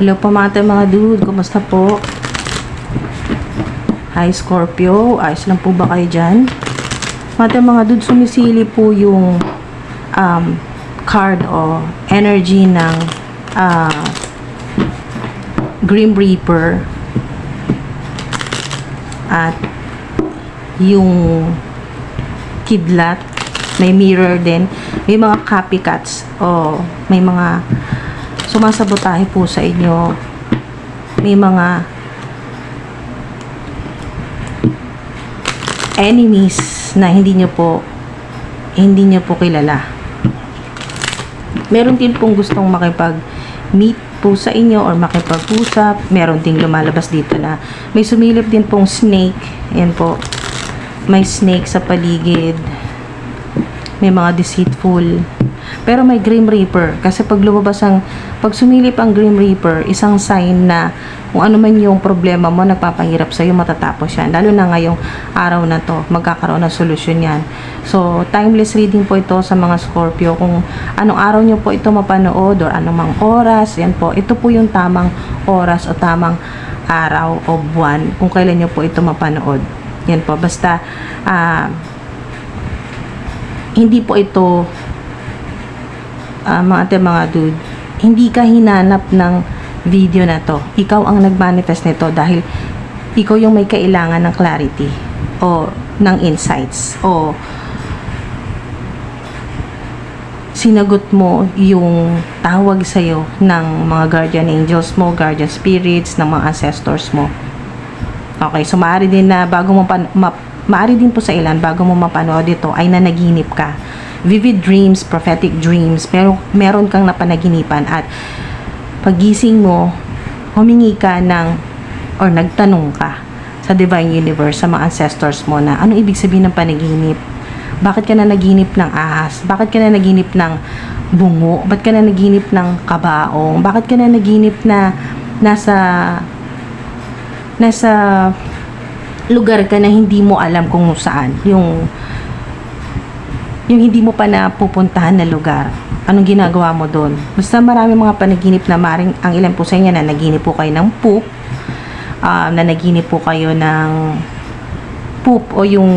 Hello po mga dude, kumusta po? Hi Scorpio, ayos lang po ba kayo dyan? Mga dude, sumisili po yung card o energy ng Grim Reaper at yung kidlat. May mirror din, may mga copycats o may mga sumasabotahe po sa inyo, may mga enemies na hindi nyo po kilala. Meron din pong gustong makipag-meet po sa inyo or makipag-usap. Meron ding lumalabas dito na may sumilip din pong snake. Yan po, may snake sa paligid, may mga deceitful, pero may Grim Reaper. Kasi pag sumilip ang Grim Reaper, isang sign na kung ano man yung problema mo, nagpapahirap sa'yo, matatapos yan. Lalo na ngayong araw na to, magkakaroon ng solusyon yan. So, timeless reading po ito sa mga Scorpio. Kung anong araw nyo po ito mapanood or anumang oras, yan po, ito po yung tamang oras o tamang araw o buwan kung kailan nyo po ito mapanood. Yan po, basta hindi po ito mga dude, hindi ka hinanap ng video na to. Ikaw ang nagmanifest nito dahil ikaw yung may kailangan ng clarity o ng insights o sinagot mo yung tawag sa'yo ng mga guardian angels mo, guardian spirits, ng mga ancestors mo. Okay, so maaari din na maaari din po sa ilan bago mo mapanood ito ay nanaginip ka. Vivid dreams, prophetic dreams, pero meron kang napanaginipan at pagising mo, humingi ka or nagtanong ka sa Divine Universe, sa mga ancestors mo na anong ibig sabihin ng panaginip? Bakit ka na naginip ng ahas? Bakit ka na naginip ng bungo? Bakit ka na naginip ng kabaong? Bakit ka na naginip na nasa lugar ka na hindi mo alam kung saan? Yung hindi mo pa napupuntahan na lugar. Anong ginagawa mo doon? Basta marami mga panaginip na maring ang ilan po sa inyo na naginip po kayo ng poop, na naginip po kayo ng poop o yung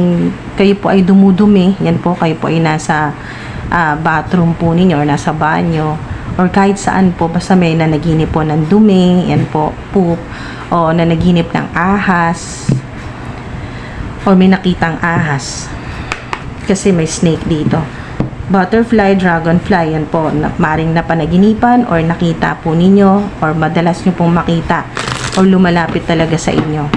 kayo po ay dumudumi, yan po, kayo po ay nasa bathroom po ninyo or nasa banyo or kahit saan po, basta may nanaginip po ng dumi, yan po, poop, o nanaginip ng ahas or may nakitang ahas kasi may snake dito. Butterfly, dragonfly, yan po, maring napanaginipan or nakita po ninyo or madalas nyo pong makita or lumalapit talaga sa inyo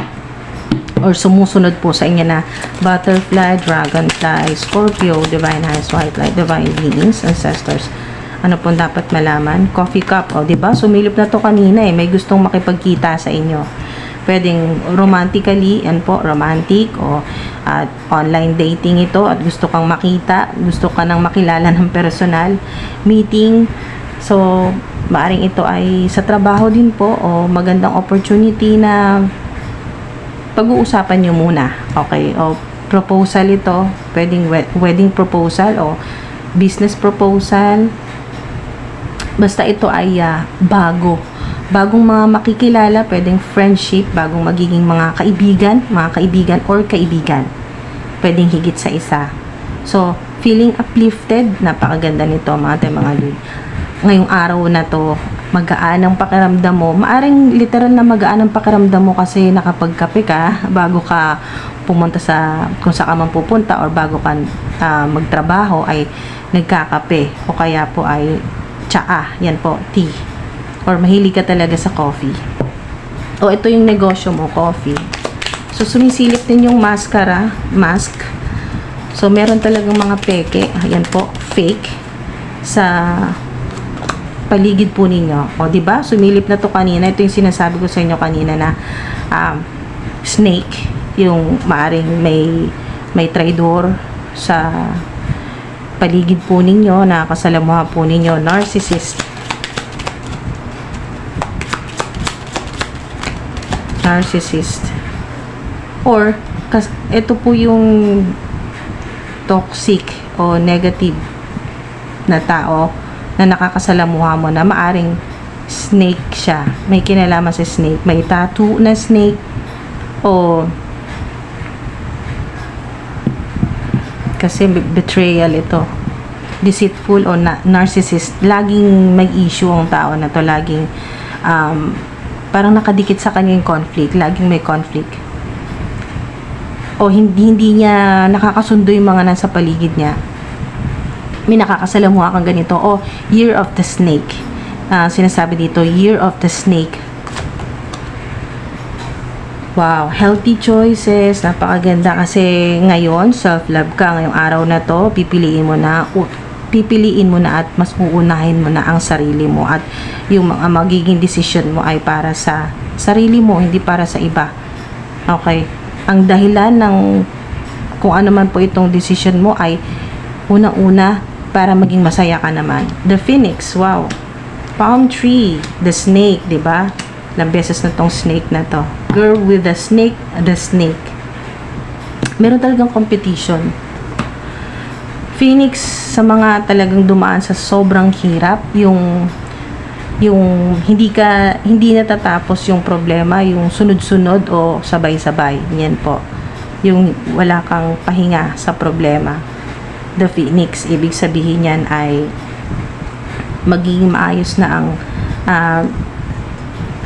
or sumusunod po sa inyo na butterfly, dragonfly, Scorpio, divine highest white light, divine beings, ancestors. Ano po dapat malaman? Coffee cup, o diba? Sumilip na to kanina may gustong makipagkita sa inyo. Pwedeng romantically, yan po, romantic o at online dating ito at gusto kang makita, gusto ka nang makilala ng personal, meeting. So, maaring ito ay sa trabaho din po o magandang opportunity na pag-uusapan nyo muna. Okay, o proposal ito, pwedeng wedding proposal o business proposal. Basta ito ay bagong mga makikilala, pwedeng friendship, bagong magiging mga kaibigan or kaibigan. Pwedeng higit sa isa. So, feeling uplifted, napakaganda nito mga dude. Ngayong araw na to, magaan ang pakiramdam mo. Maaring literal na magaan ang pakiramdam mo kasi nakapagkape ka bago ka pumunta kung saan ka man pupunta or bago ka magtrabaho ay nagkakape o kaya po ay tsaa, yan po, tea. Or mahilig ka talaga sa coffee. O ito yung negosyo mo, coffee. So, sumisilip din yung mask. So, meron talagang mga peke, ayan po, fake, sa paligid po ninyo. O, diba? Sumilip na to kanina. Ito yung sinasabi ko sa inyo kanina na snake, yung maaring may traitor sa paligid po ninyo, na kasalamuha po ninyo, narcissist. Or ito po yung toxic o negative na tao na nakakasalamuha mo na maaring snake siya. May kinalaman sa snake. May tattoo na snake o kasi betrayal ito. Deceitful o narcissist. Laging may issue ang tao na to. Laging parang nakadikit sa kanya yung conflict. Laging may conflict. O hindi niya nakakasundo yung mga nasa paligid niya. May nakakasalamuha kang ganito. O year of the snake. Sinasabi dito, year of the snake. Wow, healthy choices. Napakaganda kasi ngayon, self-love ka. Ngayong araw na to, pipiliin mo na at mas uunahin mo na ang sarili mo. At yung mga magiging decision mo ay para sa sarili mo, hindi para sa iba. Okay. Ang dahilan ng kung ano man po itong decision mo ay unang-una para maging masaya ka naman. The Phoenix, wow. Palm tree, the snake, 'di ba? Ilang beses na tong snake na to. Girl with the snake. Meron talagang competition. Phoenix, sa mga talagang dumaan sa sobrang hirap, yung hindi natatapos yung problema, yung sunod-sunod o sabay-sabay. Yan po. Yung wala kang pahinga sa problema. The Phoenix, ibig sabihin yan ay magiging maayos na ang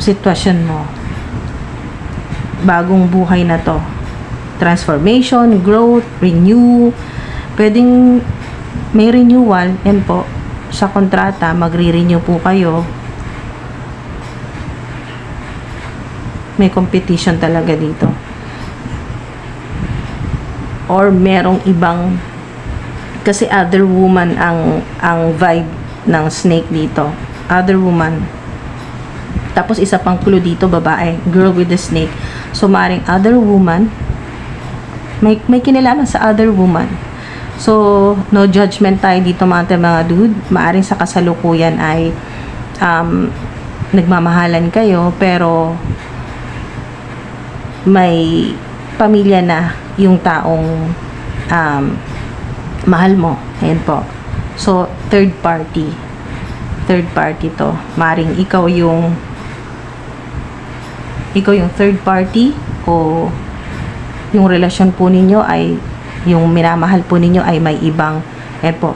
sitwasyon mo. Bagong buhay na to. Transformation, growth, renew. Pwedeng may renewal. Yan po. Sa kontrata, magre-renew po kayo. May competition talaga dito. Or merong ibang kasi other woman ang vibe ng snake dito. Other woman. Tapos isa pang clue dito, babae. Girl with the snake. So, maaaring other woman. May kinalaman sa other woman. So, no judgment tayo dito mga dude. Maaaring sa kasalukuyan ay nagmamahalan kayo, pero may pamilya na yung taong mahal mo. Ayan po. So, third party to. Maring ikaw yung third party o yung relasyon po ninyo ay yung minamahal po ninyo ay may ibang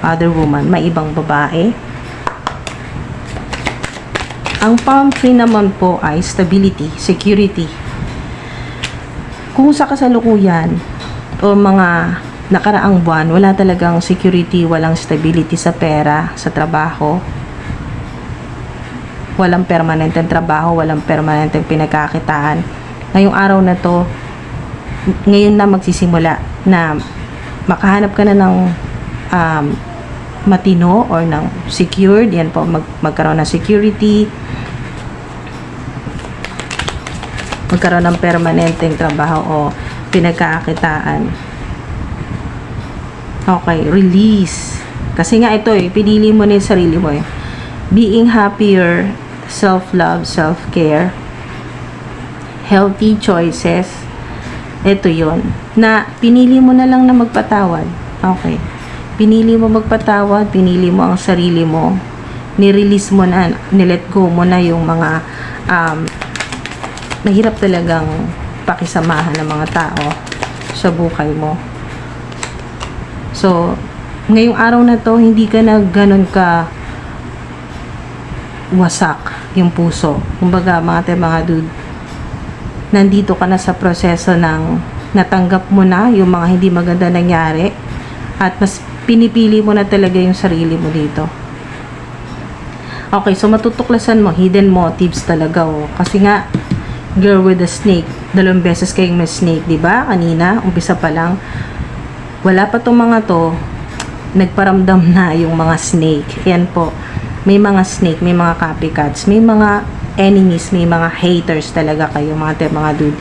other woman, may ibang babae. Ang palm tree naman po ay stability, security. Kung sa kasalukuyan o mga nakaraang buwan, wala talagang security, walang stability sa pera, sa trabaho. Walang permanenteng trabaho, walang permanenteng pinagkakitaan. Ngayong araw na to, ngayon na magsisimula na makahanap ka na ng matino or ng secured. Yan po, magkaroon ng security. Magkaroon ng permanenteng trabaho o pinagkakitaan. Okay, release. Kasi nga ito pinili mo na yung sarili mo Being happier, self-love, self-care, healthy choices. Ito yon na pinili mo na lang na magpatawad. Okay. Pinili mo magpatawad, pinili mo ang sarili mo, ni-release mo na, ni-let go mo na yung mga mahirap talagang pakisamahan ng mga tao sa buhay mo. So, ngayong araw na to, hindi ka na ganun ka wasak yung puso. Kumbaga, mga dude, nandito ka na sa proseso ng natanggap mo na yung mga hindi maganda nangyari at mas pinipili mo na talaga yung sarili mo dito. Okay, so matutuklasan mo, hidden motives talaga Kasi nga, girl with the snake, 2 beses kayong may snake, diba? Kanina, umpisa pa lang. Wala pa tong mga to, nagparamdam na yung mga snake. Yan po. May mga snake, may mga copycats, may mga enemies, may mga haters talaga kayo, mga dude.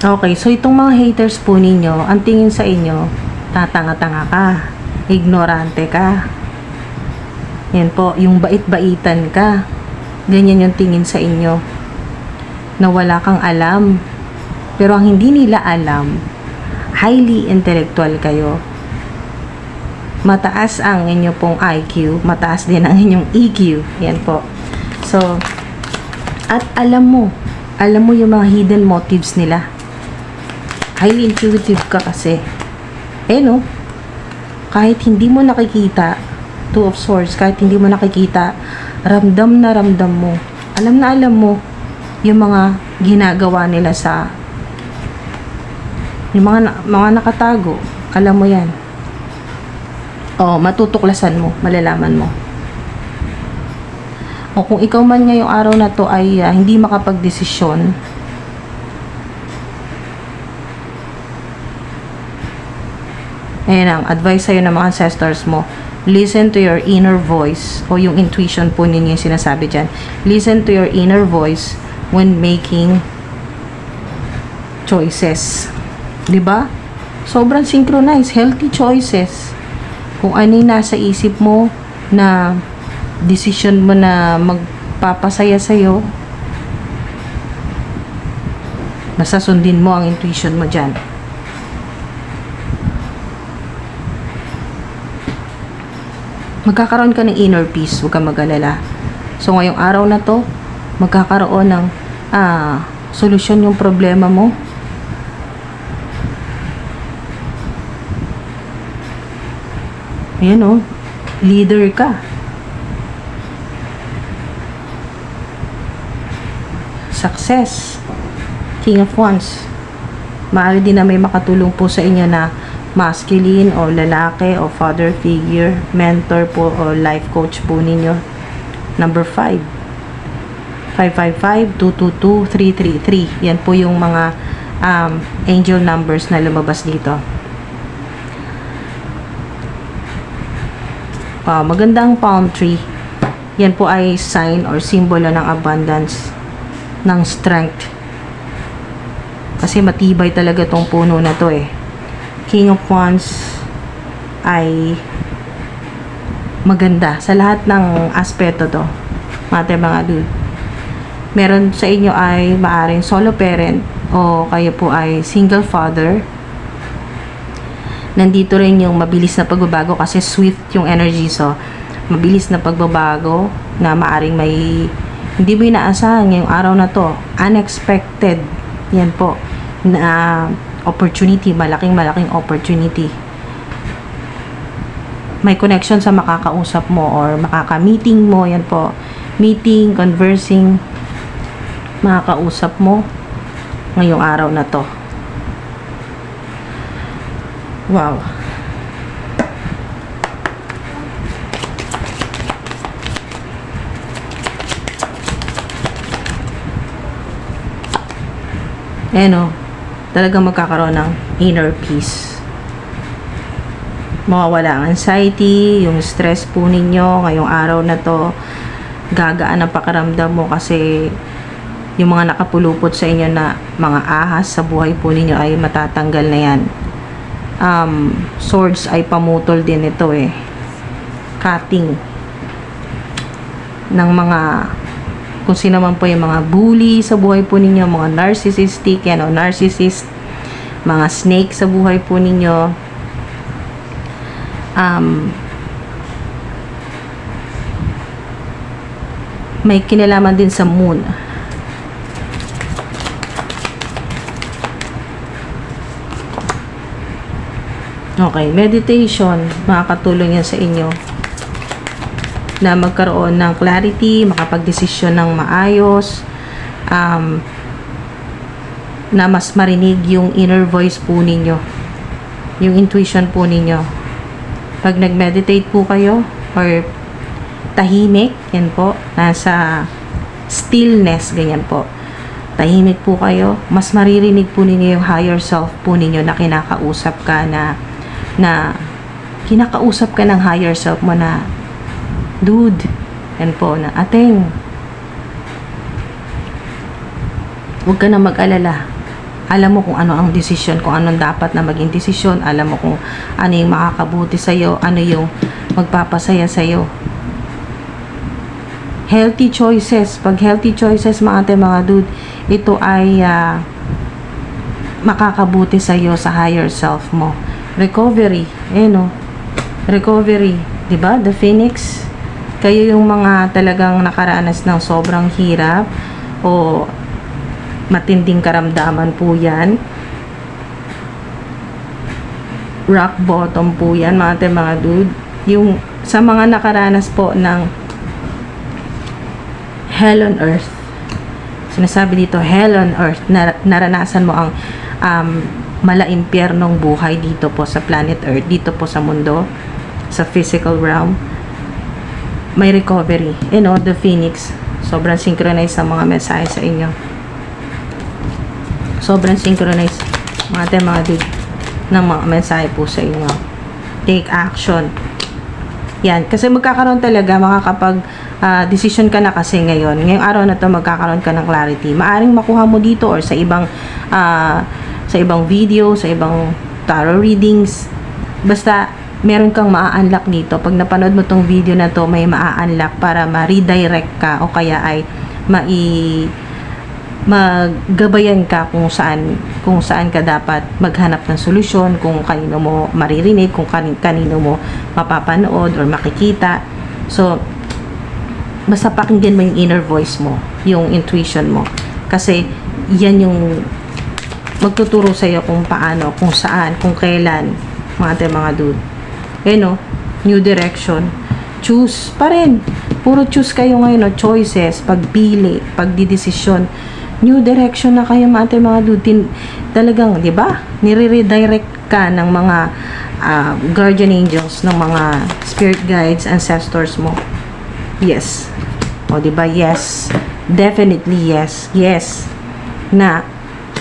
Okay, so itong mga haters po ninyo, ang tingin sa inyo, tatanga-tanga ka, ignorante ka. Yan po, yung bait-baitan ka. Ganyan yung tingin sa inyo. Na wala kang alam. Pero ang hindi nila alam, highly intellectual kayo. Mataas ang inyo pong IQ, mataas din ang inyong EQ. Yan po. So, at alam mo yung mga hidden motives nila. Highly intuitive ka kasi. No? Kahit hindi mo nakikita, Two of Swords, kahit hindi mo nakikita, ramdam na ramdam mo. Alam na alam mo yung mga ginagawa nila sa yung mga nakatago. Alam mo yan. Matutuklasan mo, malalaman mo. Kung ikaw man ngayong araw na to ay hindi makapagdesisyon, ayan ang advice sa'yo ng mga ancestors mo. Listen to your inner voice, o yung intuition po ninyo yung sinasabi dyan. Listen to your inner voice when making choices. Diba? Sobrang synchronized, healthy choices. Kung ano yung nasa isip mo na decision mo na magpapasaya sa'yo, basta sundin mo ang intuition mo dyan. Magkakaroon ka ng inner peace, huwag kang mag-alala. So ngayong araw na to, magkakaroon ng solusyon yung problema mo. Ayan leader ka. Success. King of Wands. Maaari din na may makatulong po sa inyo na masculine o lalaki o father figure, mentor po o life coach po ninyo. Number 5. 555-222-333. Yan po yung mga angel numbers na lumabas dito. Magandang palm tree. Yan po ay sign or simbolo ng abundance, ng strength. Kasi matibay talaga tong puno na to King of Wands ay maganda sa lahat ng aspeto to. Mga dude. Meron sa inyo ay maaring solo parent o kayo po ay single father. Nandito rin yung mabilis na pagbabago kasi swift yung energy. So, mabilis na pagbabago na maaring may hindi mo inaasahan ngayong araw na to. Unexpected. Yan po. Na opportunity. Malaking opportunity. May connection sa makakausap mo or makaka-meeting mo. Yan po. Meeting, conversing. Makakausap mo ngayong araw na to. Wow. Talagang magkakaroon ng inner peace. Mawawala ang anxiety, yung stress po ninyo ngayong araw na to. Gagaan ang pakiramdam mo kasi yung mga nakapulupot sa inyo na mga ahas sa buhay po ninyo ay matatanggal na yan. Swords ay pamutol din ito cutting ng mga kung sino man po yung mga bully sa buhay po ninyo, mga narcissistic narcissist, mga snake sa buhay po ninyo. May kinalaman din sa moon. Okay, meditation, makakatulong yan sa inyo na magkaroon ng clarity, makapagdesisyon ng maayos, na mas marinig yung inner voice po ninyo, yung intuition po ninyo. Pag nag-meditate po kayo or tahimik, yan po, nasa stillness, ganyan po. Tahimik po kayo, mas maririnig po ninyo yung higher self po ninyo na kinakausap ka kinakausap ka ng higher self mo na, dude, yan po, na ateng, huwag ka na mag-alala. Alam mo kung ano ang desisyon, kung anong dapat na maging desisyon, alam mo kung ano yung makakabuti sa'yo, ano yung magpapasaya sa'yo. Healthy choices. Pag healthy choices, mga dude, ito ay makakabuti sa iyo sa higher self mo. Recovery, recovery, 'di ba? The Phoenix. Kayo yung mga talagang nakaranas ng sobrang hirap o matinding karamdaman po 'yan. Rock bottom po 'yan, mga dude. Yung sa mga nakaranas po ng hell on earth. Sinasabi dito, hell on earth, naranasan mo ang mala-impyernong buhay dito po sa planet Earth, dito po sa mundo, sa physical realm. May recovery. The Phoenix, sobrang synchronized ang mga mensahe sa inyo. Sobrang synchronized mga dude ng mga mensahe po sa inyo. Take action. Yan, kasi magkakaroon talaga, makakapag decision ka na kasi ngayon. Ngayong araw na to magkakaroon ka ng clarity. Maaring makuha mo dito or sa ibang video, sa ibang tarot readings. Basta meron kang maa-unlock dito. Pag napanood mo tong video na to, may maa-unlock para ma-redirect ka o kaya ay maggabayan ka kung saan ka dapat maghanap ng solusyon, kung kanino mo maririnig, kung kanino mo mapapanood or makikita. So basta pakinggan mo yung inner voice mo, yung intuition mo, kasi yan yung magtuturo sa iyo kung paano, kung saan, kung kailan, mga dude. New direction, choose pa rin, puro choose kayo ngayon, choices, pagpili, pagdidesisyon. New direction na kayo, mga dude. Talagang, di ba, nire-redirect ka ng mga guardian angels, ng mga spirit guides, ancestors mo. Yes. O, di ba? Yes. Definitely yes. Yes. Na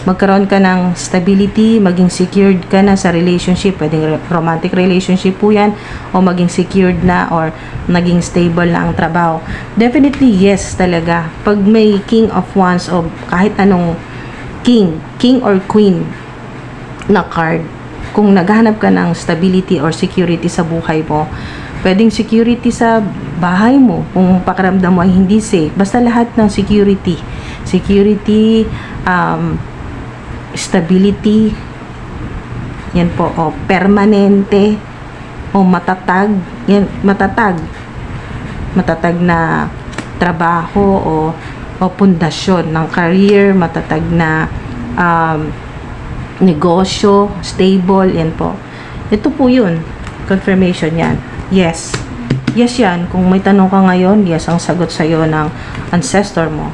magkaroon ka ng stability, maging secured ka na sa relationship, pwedeng romantic relationship po yan, o maging secured na or naging stable na ang trabaho. Definitely yes talaga. Pag may King of Wands o kahit anong king or queen na card, kung naghahanap ka ng stability or security sa buhay mo, pwedeng security sa bahay mo, kung pakiramdam mo ay hindi safe, basta lahat ng security, stability, yan po, o permanente, o matatag, yan, matatag na trabaho o pundasyon ng career, matatag na negosyo, stable, yan po. Ito po yun, confirmation yan. Yes. Yes yan. Kung may tanong ka ngayon, yes ang sagot sa'yo ng ancestor mo.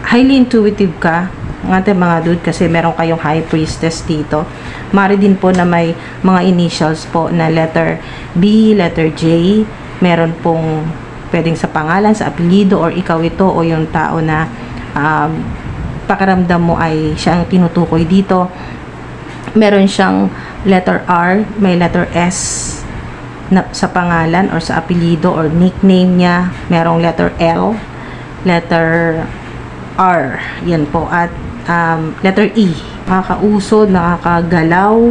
Highly intuitive ka, mga dude, kasi meron kayong high priestess dito. Mari din po na may mga initials po na letter B, letter J. Meron pong pwedeng sa pangalan, sa apelyido, or ikaw ito, o yung tao na pakiramdam mo ay siya ang tinutukoy dito. Meron siyang letter R, may letter S na, sa pangalan or sa apelyido or nickname niya. Merong letter L, letter R, yan po, at letter E. Nakakausod, nakakagalaw,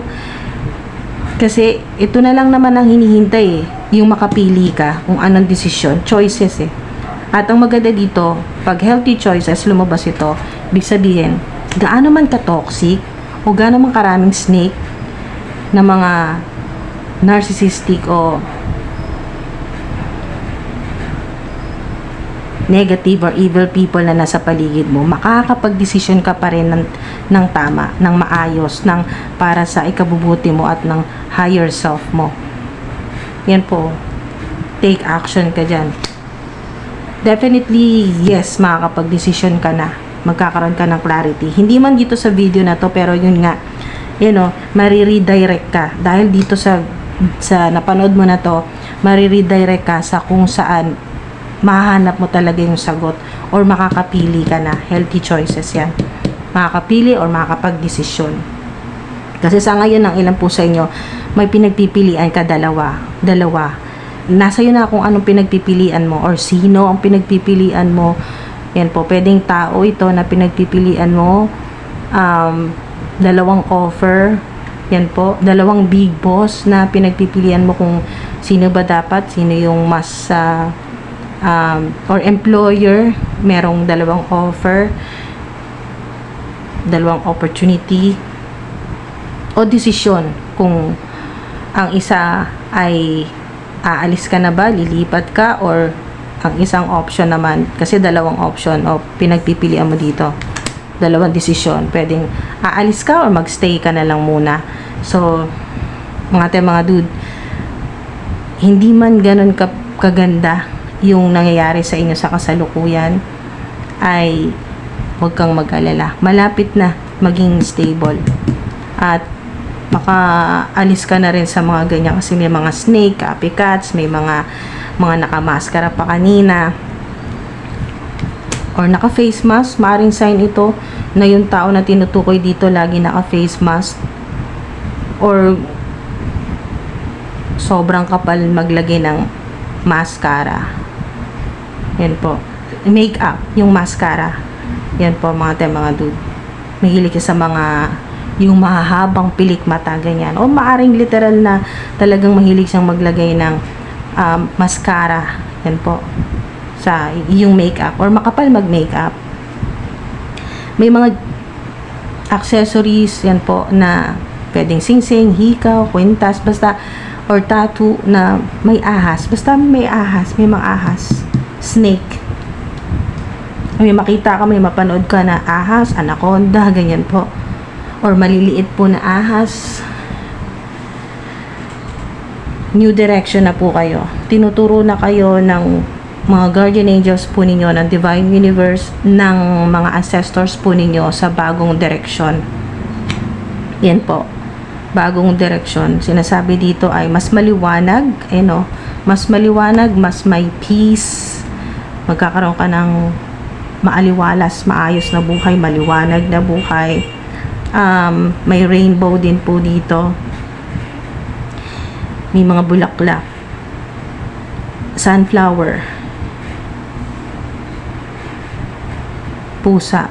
kasi ito na lang naman ang hinihintay yung makapili ka kung anong desisyon, choices At ang maganda dito, pag healthy choices lumabas ito, ibig sabihin, gaano man ka-toxic o gaano man karaming snake na mga narcissistic o negative or evil people na nasa paligid mo, makakapag-desisyon ka pa rin ng tama, ng maayos, ng para sa ikabubuti mo at ng higher self mo. Yan po. Take action ka dyan. Definitely, yes, makakapag-desisyon ka na. Magkakaroon ka ng clarity. Hindi man dito sa video na to, pero yun nga, mariredirect ka. Dahil dito sa napanood mo na to, mariredirect ka sa kung saan mahanap mo talaga yung sagot or makakapili ka na. Healthy choices yan. Makakapili or makakapag-desisyon. Kasi sa ngayon, ang ilan po sa inyo, may pinagpipilian ka dalawa. Nasa iyo na kung anong pinagpipilian mo or sino ang pinagpipilian mo. Yan po, pwedeng tao ito na pinagpipilian mo. Dalawang offer. Yan po, dalawang big boss na pinagpipilian mo kung sino ba dapat, sino yung mas or employer, merong dalawang offer, dalawang opportunity. o desisyon kung ang isa ay aalis ka na ba, lilipat ka, or ang isang option naman, kasi dalawang option o pinagpipilian mo dito, dalawang desisyon, pwedeng aalis ka or magstay ka na lang muna. So mga dude, hindi man ganun kaganda yung nangyayari sa inyo sa kasalukuyan, ay huwag kang mag-alala, malapit na maging stable at makaalis ka na rin sa mga ganyan, kasi may mga snake, copycats, may mga nakamaskara pa kanina or naka face mask. Maring sign ito na yung tao na tinutukoy dito lagi naka face mask or sobrang kapal maglagay ng mascara. Yan po, makeup, yung mascara. Yan po mga dude, mahilig sa mga yung mahahabang pilik mata, ganyan, o maaring literal na talagang mahilig siyang maglagay ng mascara. Yan po, sa yung makeup or makapal mag makeup. May mga accessories yan po na pwedeng singsing, hikaw, kwintas, basta, or tattoo na may ahas, basta may ahas, may mga ahas, snake, may makita ka, may mapanood ka na ahas, anaconda, ganyan po, or maliliit po na ahas. New direction na po kayo, tinuturo na kayo ng mga guardian angels po ninyo, ng divine universe, ng mga ancestors po ninyo sa bagong direction. Yan po, bagong direction. Sinasabi dito ay mas maliwanag, mas maliwanag, mas may peace, magkakaroon ka ng maaliwalas, maayos na buhay, maliwanag na buhay. May rainbow din po dito, may mga bulaklak, sunflower, pusa,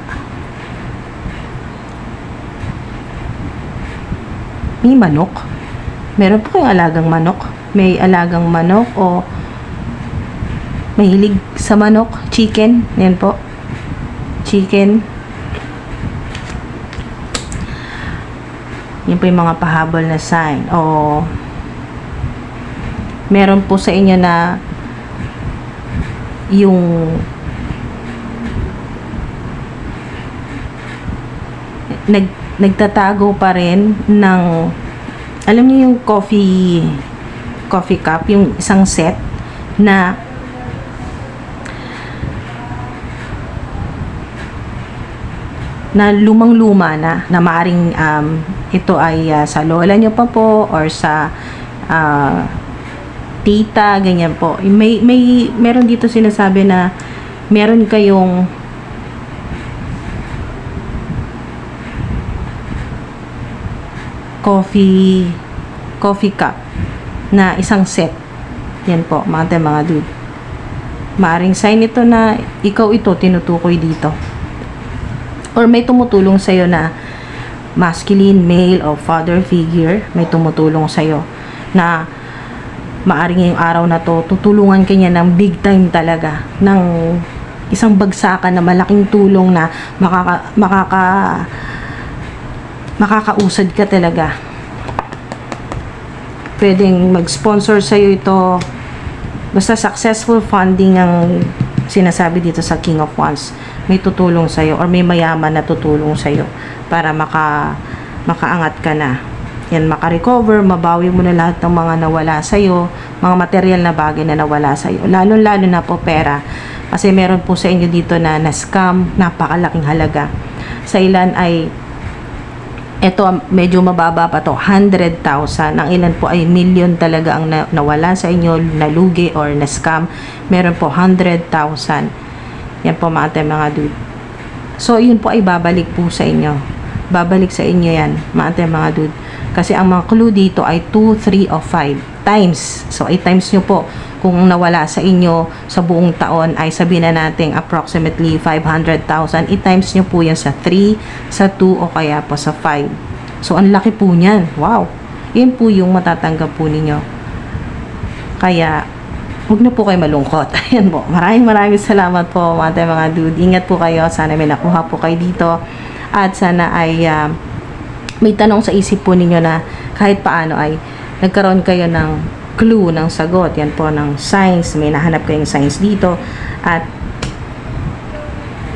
may manok. Meron po kayong alagang manok, may alagang manok o mahilig sa manok, chicken, yan po, chicken. Yan po yung mga pahabol na sign. O meron po sa inyo na yung nagtatago pa rin ng, alam niyo yung coffee cup, yung isang set na lumang-luma na maaring ito ay sa lola nyo pa po or sa tita, ganyan po. Meron dito sinasabi na meron kayong coffee cup na isang set. Yan po mga dude, maaring sign ito na ikaw ito tinutukoy dito, or may tumutulong sa'yo na masculine, male, o father figure, may tumutulong sa'yo na maaring ngayong araw na to, tutulungan ka niya ng big time talaga, ng isang bagsakan na malaking tulong na makakausad ka talaga. Pwedeng mag-sponsor sa'yo ito, basta successful funding ang sinasabi dito sa King of Wands. May tutulong sa'yo or may mayaman na tutulong sa'yo para makaangat ka na. Yan, makarecover, mabawi mo na lahat ng mga nawala sa'yo, mga material na bagay na nawala sa'yo. Lalo na po pera. Kasi meron po sa inyo dito na scam, napakalaking halaga. Sa ilan ay, eto medyo mababa pa to, 100,000. Ang ilan po ay million talaga ang nawala sa inyo, nalugi or na-scam. Meron po 100,000. Yan po mga dude. So, yun po ay babalik po sa inyo. Babalik sa inyo yan, mga dude. Kasi ang mga clue dito ay 2, 3, o 5 times. So, 8 times nyo po. Kung nawala sa inyo sa buong taon ay sabihin na natin approximately 500,000. 8 times nyo po yan sa 3, sa 2, o kaya po sa 5. So, ang laki po niyan. Wow! Yan po yung matatanggap po ninyo. Kaya, huwag na po kayo malungkot. Ayan po. Maraming salamat po mga dude. Ingat po kayo. Sana may nakuha po kayo dito. At sana ay may tanong sa isip po ninyo na kahit paano ay nagkaroon kayo ng clue ng sagot. Yan po ng signs. May nahanap kayong signs dito. At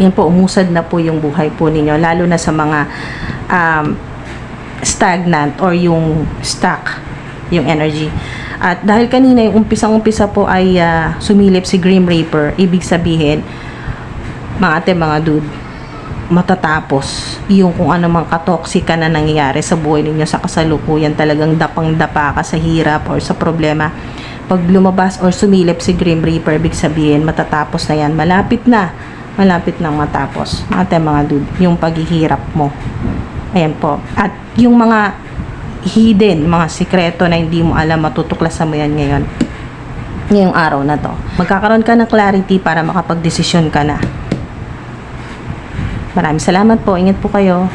yan po, umusad na po yung buhay po ninyo. Lalo na sa mga stagnant or yung stuck yung energy. At dahil kanina yung umpisang-umpisa po ay sumilip si Grim Reaper, ibig sabihin, mga ate, mga dude, matatapos yung kung ano mang katoksika na nangyayari sa buhay ninyo sa kasalukuyan. Talagang dapang-dapa ka sa hirap or sa problema. Pag lumabas or sumilip si Grim Reaper, ibig sabihin, matatapos na yan. Malapit nang matapos. Mga ate, mga dude, yung paghihirap mo. Ayan po. At yung mga hidden, mga sikreto na hindi mo alam, matutuklasan mo yan ngayon. Ngayong araw na to. Magkakaroon ka ng clarity para makapag-desisyon ka na. Maraming salamat po. Ingat po kayo.